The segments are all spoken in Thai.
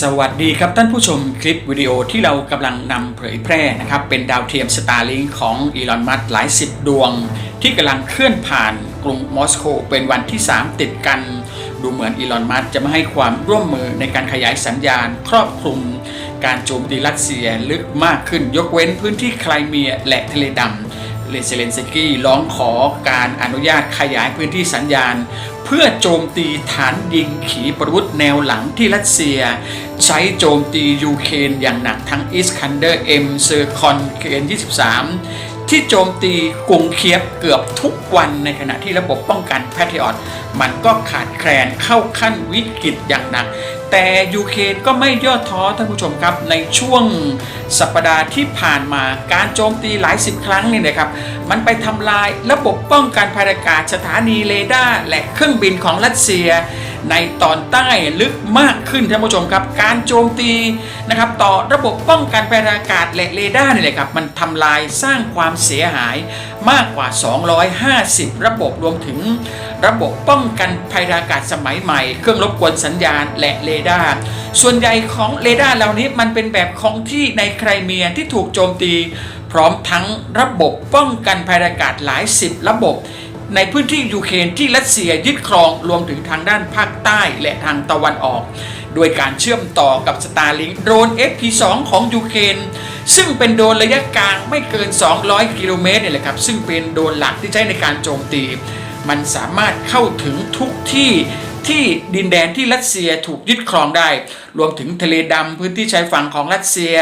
สวัสดีครับท่านผู้ชมคลิปวิดีโอที่เรากำลังนำเผยแพร่นะครับเป็นดาวเทียม Starlink ของอีลอน มัสก์หลายสิบดวงที่กำลังเคลื่อนผ่านกรุงมอสโกเป็นวันที่ 3 ติดกันดูเหมือนอีลอน มัสก์จะไม่ให้ความร่วมมือในการขยายสัญญาณครอบคลุมการโจมตีรัสเซียลึกมากขึ้นยกเว้นพื้นที่ไครเมียและทะเลดำเซเลนสกี้ร้องขอการอนุญาตขยายพื้นที่สัญญาณเพื่อโจมตีฐานยิงขีปนาวุธแนวหลังที่รัสเซียใช้โจมตียูเครนอย่างหนักทั้งอิสคันเดอร์เอ็มเซอร์คอนเคน23ที่โจมตีกรุงเคียฟเกือบทุกวันในขณะที่ระบบป้องกันแพทริออตมันก็ขาดแคลนเข้าขั้นวิกฤตอย่างหนักแต่ยูเครนก็ไม่ย่อท้อท่านผู้ชมครับในช่วงสัปดาห์ที่ผ่านมาการโจมตีหลายสิบครั้งนี่นะครับมันไปทำลายระบบป้องกันภัยอากาศสถานีเรดาร์และเครื่องบินของรัสเซียในตอนใต้ลึกมากขึ้นท่านผู้ชมครับการโจมตีนะครับต่อระบบป้องกันภัยอากาศและเรดาร์นี่แหละครับมันทำลายสร้างความเสียหายมากกว่า250ระบบรวมถึงระบบป้องกันภัยอากาศสมัยใหม่เครื่องรบกวนสัญญาณและเรดาร์ส่วนใหญ่ของเรดาร์เหล่านี้มันเป็นแบบคงที่ในไครเมียที่ถูกโจมตีพร้อมทั้งระบบป้องกันภัยอากาศหลายสิบระบบในพื้นที่ยูเครนที่รัสเซียยึดครองรวมถึงทางด้านภาคใต้และทางตะวันออกโดยการเชื่อมต่อกับ Starlink โดรน FP2 ของยูเครนซึ่งเป็นโดรนระยะกลางไม่เกิน200กิโลเมตรนี่แหละครับซึ่งเป็นโดรนหลักที่ใช้ในการโจมตีมันสามารถเข้าถึงทุกที่ดินแดนที่รัสเซียถูกยึดครองได้รวมถึงทะเลดำพื้นที่ชายฝั่งของรัสเซีย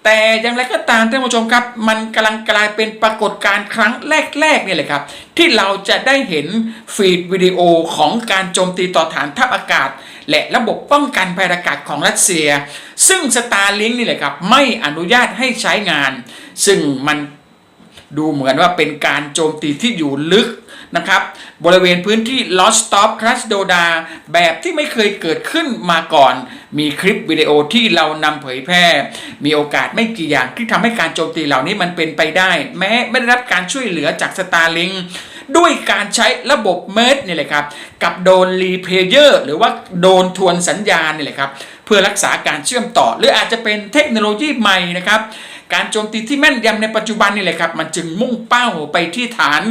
แต่อย่างไรก็ตามท่านผู้ชมครับมันกำลังกลายเป็นปรากฏการณ์ครั้งแรกๆนี่แหละครับที่เราจะได้เห็นฟีดวิดีโอของการโจมตีต่อฐานทัพอากาศและระบบป้องกันภัยอากาศของรัสเซียซึ่ง Starlink นี่แหละครับไม่อนุญาตให้ใช้งานซึ่งมันดูเหมือนว่าเป็นการโจมตีที่อยู่ลึกนะครับบริเวณพื้นที่ลอสตอฟครัสโดดาแบบที่ไม่เคยเกิดขึ้นมาก่อนมีคลิปวิดีโอที่เรานำเผยแพร่มีโอกาสไม่กี่อย่างที่ทำให้การโจมตีเหล่านี้มันเป็นไปได้แม้ไม่ได้รับการช่วยเหลือจาก Starlink ด้วยการใช้ระบบเมิร์ดนี่แหละครับกับโดรนรีเพลเยอร์หรือว่าโดรนทวนสัญญาณนี่แหละครับเพื่อรักษาการเชื่อมต่อหรืออาจจะเป็นเทคโนโลยีใหม่นะครับการโจมตีที่แม่นยำในปัจจุบันนี่แหละครับมันจึงมุ่งเป้าไปที่ฐาน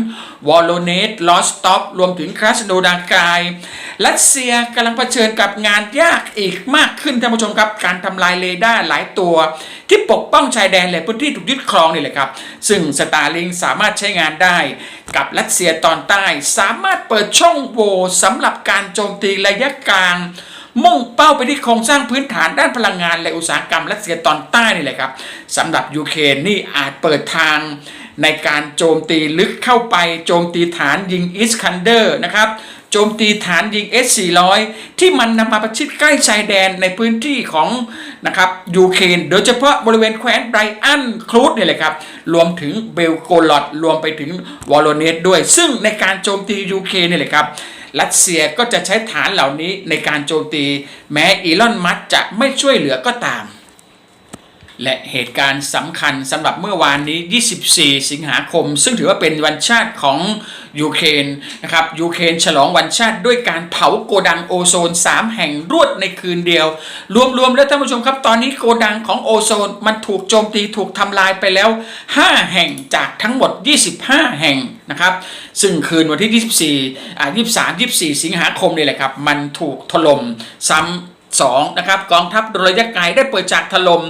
วอลโลเนตลอสตอฟรวมถึงครัสโดดากายรัสเซียกำลังเผชิญกับงานยากอีกมากขึ้นท่านผู้ชมครับการทำลายเรดาร์หลายตัวที่ปกป้องชายแดนและพื้นที่ถูกยึดครองนี่แหละครับซึ่ง Starlink สามารถใช้งานได้กับรัสเซียตอนใต้สามารถเปิดช่องโหว่สำหรับการโจมตีระยะกลางมุ่งเป้าไปที่โครงสร้างพื้นฐานด้านพลังงานและอุตสาหกรรมรัสเซียตอนใต้นี่แหละครับสำหรับยูเครนนี่อาจเปิดทางในการโจมตีลึกเข้าไปโจมตีฐานยิงอิสคันเดอร์นะครับโจมตีฐานยิง S-400 ที่มันนำมาประชิดใกล้ชายแดนในพื้นที่ของนะครับยูเครนโดยเฉพาะบริเวณแคว้นไบรอันครูดนี่แหละครับรวมถึงเบลโกลอดรวมไปถึงวอลโลเนตด้วยซึ่งในการโจมตียูเครนนี่แหละครับรัสเซียก็จะใช้ฐานเหล่านี้ในการโจมตีแม้อีลอน มัสก์จะไม่ช่วยเหลือก็ตามและเหตุการณ์สำคัญสำหรับเมื่อวานนี้24สิงหาคมซึ่งถือว่าเป็นวันชาติของยูเครนนะครับยูเครนฉลองวันชาติด้วยการเผาโกดังโอโซน3แห่งรวดในคืนเดียวรวมแล้วท่านผู้ชมครับตอนนี้โกดังของโอโซนมันถูกโจมตีถูกทำลายไปแล้ว5แห่งจากทั้งหมด25แห่งนะครับซึ่งคืนวันที่23-24สิงหาคมนี่แหละครับมันถูกถล่มซ้ำนะครับกองทัพโดรนระยะไกลได้เปิดฉากถล่ม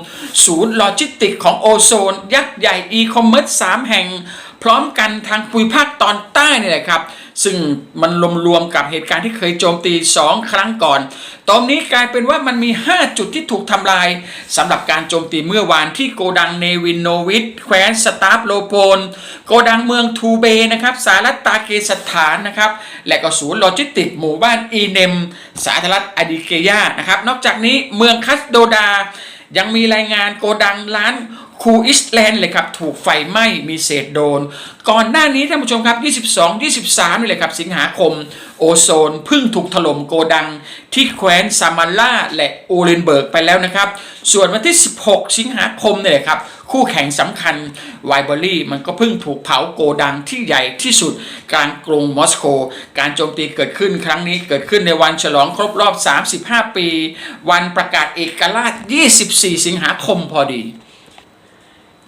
ศูนย์โลจิสติกของโอโซนยักษ์ใหญ่อีคอมเมิร์ซ3แห่งพร้อมกันทางภูมิภาคตอนใต้นี่แหละครับซึ่งมันรวมกับเหตุการณ์ที่เคยโจมตี2ครั้งก่อนตอนนี้กลายเป็นว่ามันมี5จุดที่ถูกทำลายสำหรับการโจมตีเมื่อวานที่โกดังเนวินโนวิชแคว้นสตาฟโลโปนโกดังเมืองทูเบนะครับสหรัฐตาเกสถานนะครับและก็ศูนย์โลจิสติกหมู่บ้านอีเนมสาธารณรัฐอาดิเกยานะครับนอกจากนี้เมืองคัสโดดายังมีรายงานโกดังร้านคูอิสแลนด์เลยครับถูกไฟไหม้มีเศษโดนก่อนหน้านี้ท่านผู้ชมครับ22-23นี่เลยครับสิงหาคม โอโซนเพิ่งถูกถล่มโกดังที่แคว้นซามาร่าและโอเรนเบิร์กไปแล้วนะครับส่วนวันที่16 สิงหาคมเนี่ยครับคู่แข่งสำคัญไวเบอรี่มันก็เพิ่งถูกเผาโกดังที่ใหญ่ที่สุดกลางกรุงมอสโกการโจมตีเกิดขึ้นครั้งนี้เกิดขึ้นในวันฉลองครบรอบ35 ปีวันประกาศเอกราช24 สิงหาคมพอดี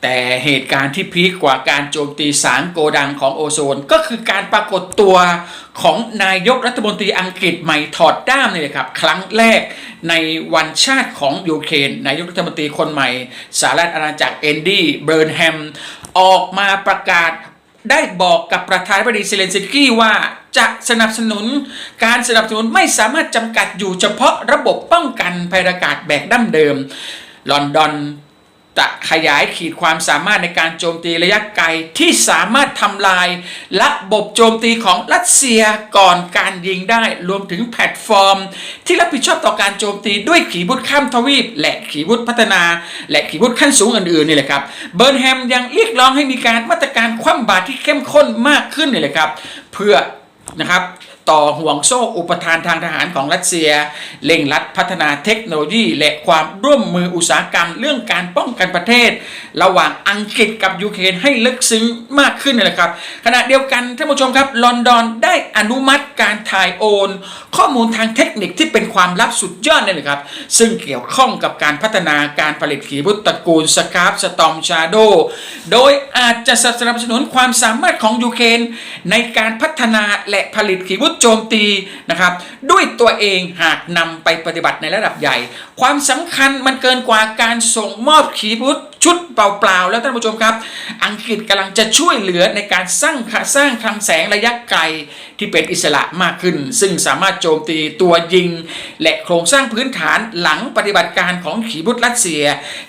แต่เหตุการณ์ที่พีคกว่าการโจมตี3 โกดังของโอโซนก็คือการปรากฏตัวของนายกรัฐมนตรีอังกฤษใหม่ถอดด้ามเลยครับครั้งแรกในวันชาติของยูเครนนายกรัฐมนตรีคนใหม่สหรัฐอาณาจักรเอนดี้เบิร์นแฮมออกมาประกาศได้บอกกับประธานาธิบดีเซเลนสกี้ว่าจะสนับสนุนการสนับสนุนไม่สามารถจำกัดอยู่เฉพาะระบบป้องกันภัยอากาศแบบดั้งเดิมลอนดอนจะขยายขีดความสามารถในการโจมตีระยะไกลที่สามารถทำลายระบบโจมตีของรัสเซียก่อนการยิงได้รวมถึงแพลตฟอร์มที่รับผิดชอบต่อการโจมตีด้วยขีปนาวุธข้ามทวีปและขีปนาวุธพัฒนาและขีปนาวุธขั้นสูงอื่นๆนี่แหละครับเบิร์นแฮมยังเรียกร้องให้มีการมาตรการคว่ำบาตรที่เข้มข้นมากขึ้นนี่แหละครับเพื่อนะครับต่อห่วงโซ่อุปทานทางทหารของรัสเซียเร่งรัดพัฒนาเทคโนโลยีและความร่วมมืออุตสาหกรรมเรื่องการป้องกันประเทศระหว่างอังกฤษกับยูเครนให้ลึกซึ้งมากขึ้นเลยครับขณะเดียวกันท่านผู้ชมครับลอนดอนได้อนุมัติการถ่ายโอนข้อมูลทางเทคนิคที่เป็นความลับสุดยอดนี่เลยครับซึ่งเกี่ยวข้องกับการพัฒนาการผลิตขีปนาวุธตระกูลสคาร์ฟสตอมชาโดโดยอาจจะสนับสนุนความสามารถของยูเครนในการพัฒนาและผลิตขีปนาวุธโจมตีนะครับด้วยตัวเองหากนำไปปฏิบัติในระดับใหญ่ความสำคัญมันเกินกว่าการส่งมอบขีปนาวุธชุดเปล่าๆแล้วท่านผู้ชมครับอังกฤษกำลังจะช่วยเหลือในการสร้างคลังแสงระยะไกลที่เป็นอิสระมากขึ้นซึ่งสามารถโจมตีตัวยิงและโครงสร้างพื้นฐานหลังปฏิบัติการของขีปนาวุธรัสเซีย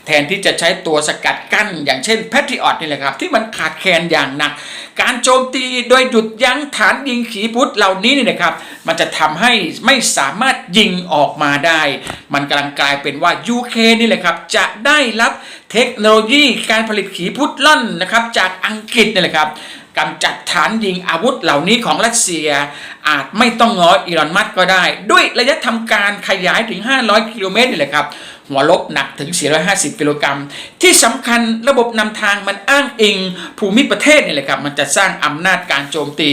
แทนที่จะใช้ตัวสกัดกั้นอย่างเช่นแพทริออตนี่แหละครับที่มันขาดแคลนอย่างหนักการโจมตีโดยหยุดยั้งฐานยิงขีปนาวุธเหล่านี้นี่นะครับมันจะทำให้ไม่สามารถยิงออกมาได้มันกำลังกลายเป็นว่ายูเครนนี่แหละครับจะได้รับเทคโนโลยีการผลิตขีปนาวุธล่อนนะครับจากอังกฤษนี่แหละครับกำจัดฐานยิงอาวุธเหล่านี้ของรัสเซียอาจไม่ต้องง้ออีลอนมัสก์ก็ได้ด้วยระยะทำการขยายถึง500 กิโลเมตรนี่แหละครับหัวลบหนักถึง450 กิโลกรัมที่สำคัญระบบนำทางมันอ้างอิงภูมิประเทศนี่แหละครับมันจะสร้างอำนาจการโจมตี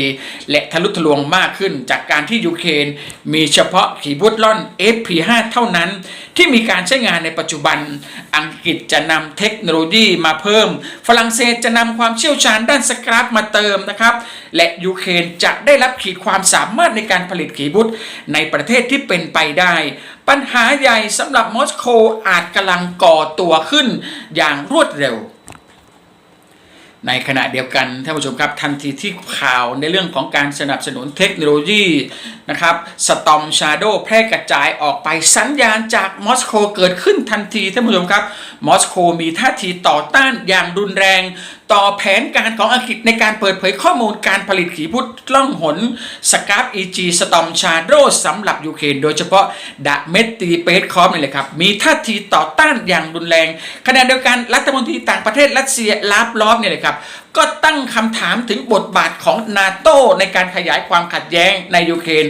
และทะลุทะลวงมากขึ้นจากการที่ยูเครนมีเฉพาะขีปนาวุธล่อน FP5 เท่านั้นที่มีการใช้งานในปัจจุบันอังกฤษจะนำเทคโนโลยีมาเพิ่มฝรั่งเศสจะนำความเชี่ยวชาญด้านสครับมาเติมนะครับและยูเครนจะได้รับขีดความสามารถในการผลิตขีปนาวุธในประเทศที่เป็นไปได้ปัญหาใหญ่สำหรับมอสโกอาจกำลังก่อตัวขึ้นอย่างรวดเร็วในขณะเดียวกันท่านผู้ชมครับทันทีที่ข่าวในเรื่องของการสนับสนุนเทคโนโลยีนะครับสตอมชาโดแพร่กระจายออกไปสัญญาณจากมอสโกเกิดขึ้นทันทีท่านผู้ชมครับมอสโกมีท่าทีต่อต้านอย่างรุนแรงต่อแผนการของอังกฤษในการเปิดเผยข้อมูลการผลิตขีปนาวุธล่องหนสกาฟEG สตอมชาโดสำหรับยูเครนโดยเฉพาะดะเมตรีเปสคอฟนี่แหละครับมีท่าทีต่อต้านอย่างรุนแรงขณะเดียวกันรัฐมนตรีต่างประเทศรัสเซียลาฟลอฟเนี่ยเลยครับก็ตั้งคำถามถึงบทบาทของนาโตในการขยายความขัดแย้งในยูเครน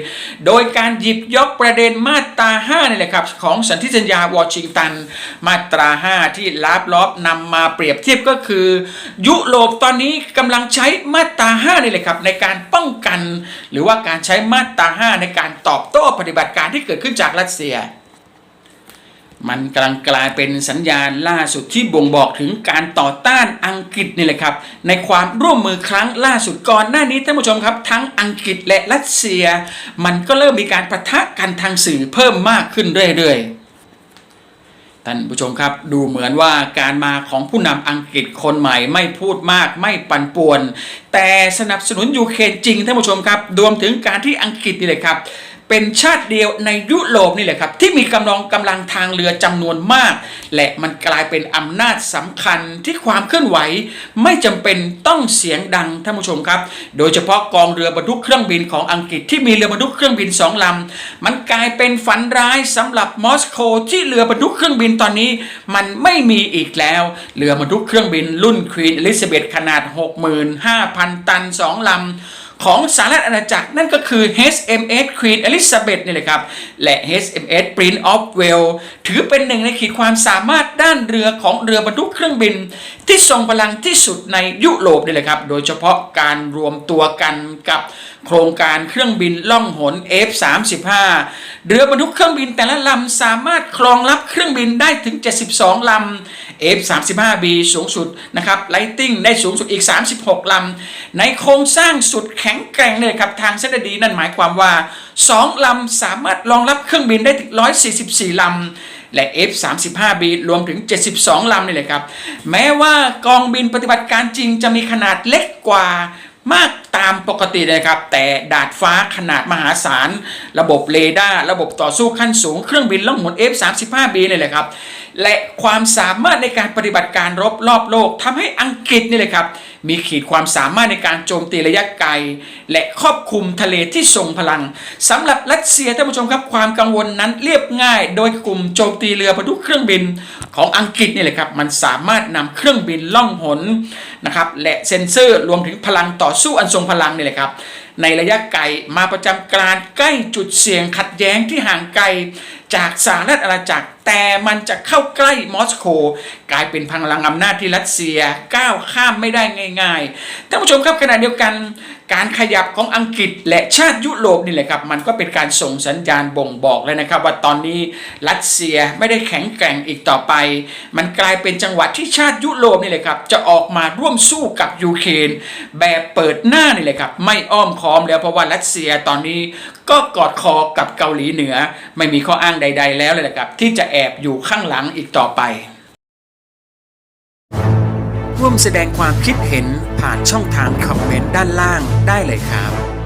โดยการหยิบยกประเด็นมาตรา5นี่แหละครับของสนธิสัญญาวอชิงตันมาตรา5ที่ลาฟลอฟนำมาเปรียบเทียบก็คือยุโรปตอนนี้กำลังใช้มาตรา5นี่แหละครับในการป้องกันหรือว่าการใช้มาตรา5ในการตอบโต้ปฏิบัติการที่เกิดขึ้นจากรัสเซียมันกำลังกลายเป็นสัญญาณล่าสุดที่บ่งบอกถึงการต่อต้านอังกฤษนี่แหละครับในความร่วมมือครั้งล่าสุดก่อนหน้านี้ท่านผู้ชมครับทั้งอังกฤษและรัสเซียมันก็เริ่มมีการปะทะกันทางสื่อเพิ่มมากขึ้นเรื่อยๆท่านผู้ชมครับดูเหมือนว่าการมาของผู้นำอังกฤษคนใหม่ไม่พูดมากไม่ปั่นป่วนแต่สนับสนุนยูเครนจริงท่านผู้ชมครับรวมถึงการที่อังกฤษนี่แหละครับเป็นชาติเดียวในยุโรปนี่แหละครับที่มีกำลังทางเรือจำนวนมากและมันกลายเป็นอำนาจสำคัญที่ความเคลื่อนไหวไม่จำเป็นต้องเสียงดังท่านผู้ชมครับโดยเฉพาะกองเรือบรรทุกเครื่องบินของอังกฤษที่มีเรือบรรทุกเครื่องบิน2 ลำมันกลายเป็นฝันร้ายสำหรับมอสโกที่เรือบรรทุกเครื่องบินตอนนี้มันไม่มีอีกแล้วเรือบรรทุกเครื่องบินรุ่นควีนอลิซาเบธขนาด 65,000 ตัน2 ลำ ของสหรัฐอาณาจักรนั่นก็คือ HMS Queen Elizabeth นี่แหละครับและ HMS Prince of Wales ถือเป็นหนึ่งในขีดความสามารถด้านเรือของเรือบรรทุกเครื่องบินที่ทรงพลังที่สุดในยุโรปนี่แหละครับโดยเฉพาะการรวมตัวกันกับโครงการเครื่องบินล่องหน F-35 เรือบรรทุกเครื่องบินแต่ละลำสามารถครองรับเครื่องบินได้ถึง72ลำ F-35B สูงสุดนะครับไลติงได้สูงสุดอีก36ลำในโครงสร้างสุดแข็งแกร่งเลยครับทางเส้นดีนั่นหมายความว่า2ลำสามารถรองรับเครื่องบินได้ถึง144ลำและ F-35B รวมถึง72ลำนี่แหละครับแม้ว่ากองบินปฏิบัติการจริงจะมีขนาดเล็กกว่ามากตามปกตินะครับแต่ดาดฟ้าขนาดมหาศาลระบบเรดาร์ระบบต่อสู้ขั้นสูงเครื่องบินล่องหน F-35B นี่แหละครับและความสามารถในการปฏิบัติการรบรอบโลกทำให้อังกฤษนี่แหละครับมีขีดความสามารถในการโจมตีระยะไกลและครอบคลุมทะเลที่ทรงพลังสำหรับรัสเซียท่านผู้ชมครับความกังวลนั้นเรียบง่ายโดยกลุ่มโจมตีเรือบรรทุกเครื่องบินของอังกฤษนี่แหละครับมันสามารถนำเครื่องบินล่องหนนะครับและเซ็นเซอร์รวมถึงพลังต่อสู้อันทรงพลังนี่แหละครับในระยะไกลมาประจำการใกล้จุดเสี่ยงขัดแย้งที่ห่างไกลจากสหรัฐอาณาจักรแต่มันจะเข้าใกล้มอสโกกลายเป็นพลังอำนาจที่รัสเซียก้าวข้ามไม่ได้ง่ายๆท่านผู้ชมครับขณะเดียวกันการขยับของอังกฤษและชาติยุโรปนี่แหละครับมันก็เป็นการส่งสัญญาณบ่งบอกเลยนะครับว่าตอนนี้รัสเซียไม่ได้แข็งแกร่งอีกต่อไปมันกลายเป็นจังหวะที่ชาติยุโรปนี่แหละครับจะออกมาร่วมสู้กับยูเครนแบบเปิดหน้านี่แหละครับไม่อ้อมค้อมแล้วเพราะว่ารัสเซียตอนนี้ก็กอดคอกับเกาหลีเหนือไม่มีข้ออ้างใดๆแล้วเลยนะครับที่จะแอบอยู่ข้างหลังอีกต่อไปร่วมแสดงความคิดเห็นผ่านช่องทางคอมเมนต์ด้านล่างได้เลยครับ